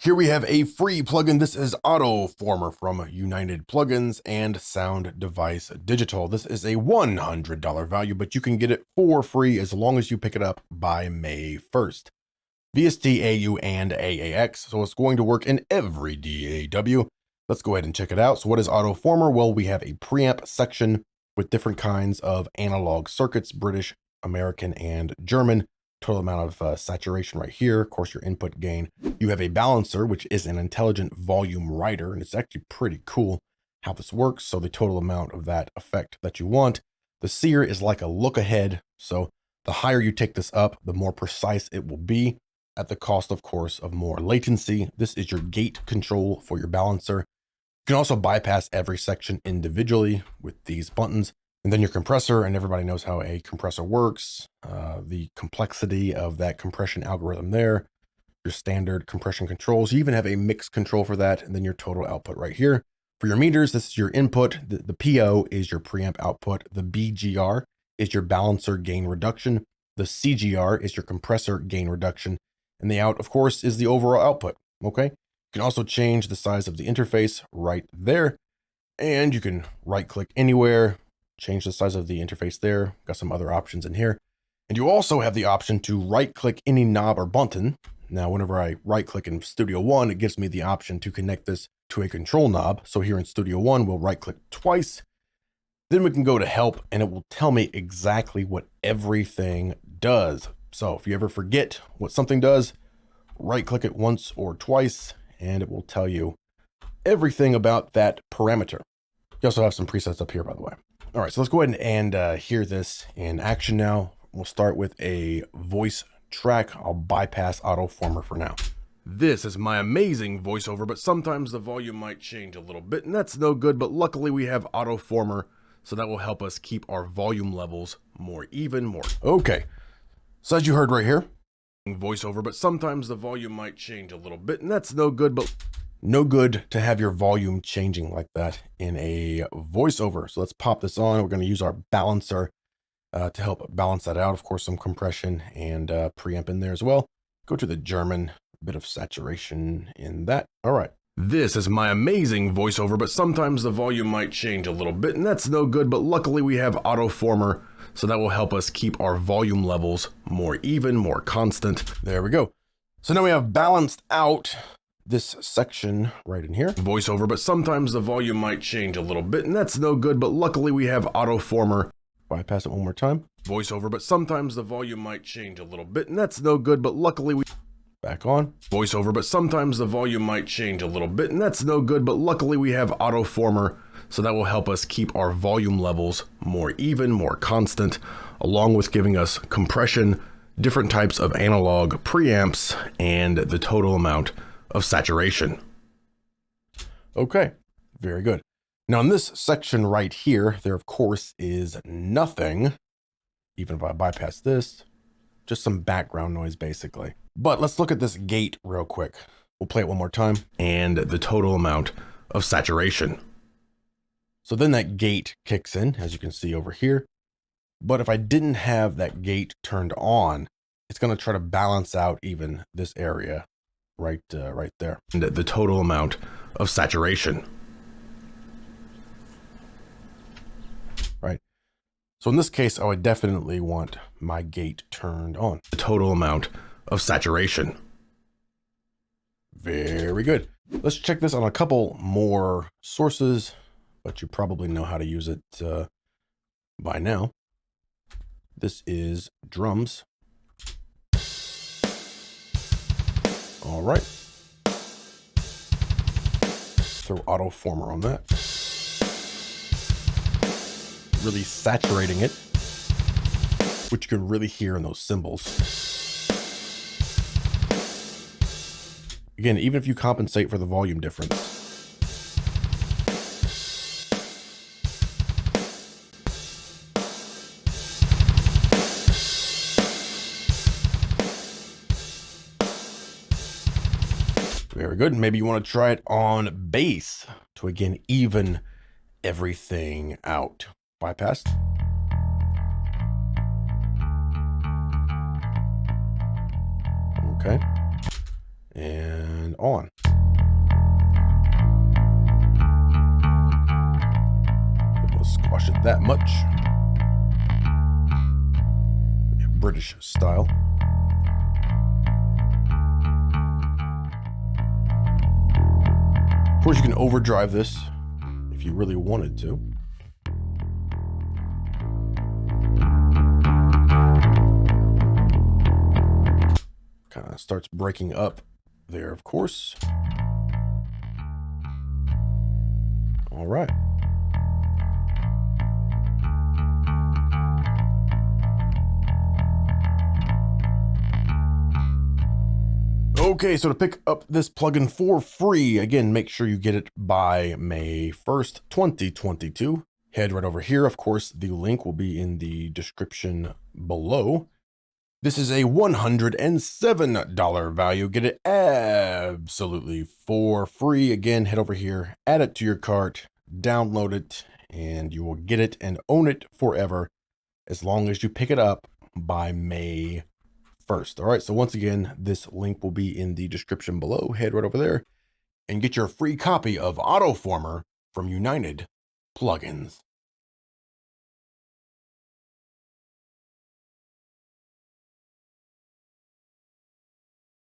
Here we have a free plugin. This is Autoformer from United Plugins and Sounddevice Digital. This is a $100 value, but you can get it for free as long as you pick it up by May 1st. VST, AU, and AAX, so it's going to work in every DAW. Let's go ahead and check it out. So what is Autoformer? Well, we have a preamp section with different kinds of analog circuits, British, American, and German. Total amount of saturation right here. Of course, your input gain. You have a balancer, which is an intelligent volume writer, and it's actually pretty cool how this works. So the total amount of that effect that you want. The sear is like a look ahead. So the higher you take this up, the more precise it will be at the cost, of course, of more latency. This is your gate control for your balancer. You can also bypass every section individually with these buttons. And then your compressor, and everybody knows how a compressor works, the complexity of that compression algorithm there, your standard compression controls. You even have a mix control for that, and then your total output right here. For your meters, this is your input. The PO is your preamp output. The BGR is your balancer gain reduction. The CGR is your compressor gain reduction. And the out, of course, is the overall output, okay? You can also change the size of the interface right there, and you can right-click anywhere, change the size of the interface there. Got some other options in here. And you also have the option to right-click any knob or button. Now, whenever I right-click in Studio One, it gives me the option to connect this to a control knob. So here in Studio One, we'll right-click twice. Then we can go to Help, and it will tell me exactly what everything does. So if you ever forget what something does, right-click it once or twice, and it will tell you everything about that parameter. You also have some presets up here, by the way. All right, so let's go ahead and hear this in action now. We'll start with a voice track. I'll bypass Autoformer for now. This is my amazing voiceover, but sometimes the volume might change a little bit, and that's no good, but luckily we have Autoformer, so that will help us keep our volume levels more even, more. Okay, so as you heard right here, voiceover, but sometimes the volume might change a little bit, and that's no good, but no good to have your volume changing like that in a voiceover. So let's pop this on. We're going to use our balancer to help balance that out. Of course, some compression and preamp in there as well. Go to the German, a bit of saturation in that. All right. This is my amazing voiceover, but sometimes the volume might change a little bit, and that's no good, but luckily we have Autoformer, so that will help us keep our volume levels more even, more constant. There we go. So now we have balanced out this section right in here. Voiceover, but sometimes the volume might change a little bit, and that's no good, but luckily we have Autoformer. Bypass it one more time. Voiceover, but sometimes the volume might change a little bit, and that's no good, but luckily we... Back on. Voiceover, but sometimes the volume might change a little bit, and that's no good, but luckily we have Autoformer, so that will help us keep our volume levels more even, more constant, along with giving us compression, different types of analog preamps, and the total amount of saturation. Okay, very good. Now in this section right here, there of course is nothing, even if I bypass this, just some background noise basically. But let's look at this gate real quick. We'll play it one more time, and the total amount of saturation. So then that gate kicks in, as you can see over here. But if I didn't have that gate turned on, it's going to try to balance out even this area right there. And the total amount of saturation. Right. So in this case, I would definitely want my gate turned on. The total amount of saturation. Very good. Let's check this on a couple more sources, but you probably know how to use it by now. This is drums. All right. Throw Autoformer on that. Really saturating it, which you can really hear in those cymbals. Again, even if you compensate for the volume difference. Very good. Maybe you want to try it on bass to again even everything out. Bypass. Okay. and on. We'll squash it that much. British style. Of course, you can overdrive this if you really wanted to. Kind of starts breaking up there, of course. All right. Okay, so to pick up this plugin for free, again, make sure you get it by May 1st, 2022. Head right over here. Of course, the link will be in the description below. This is a $107 value. Get it absolutely for free. Again, head over here, add it to your cart, download it, and you will get it and own it forever as long as you pick it up by May 1st. All right, so once again, this link will be in the description below. Head right over there and get your free copy of Autoformer from United Plugins.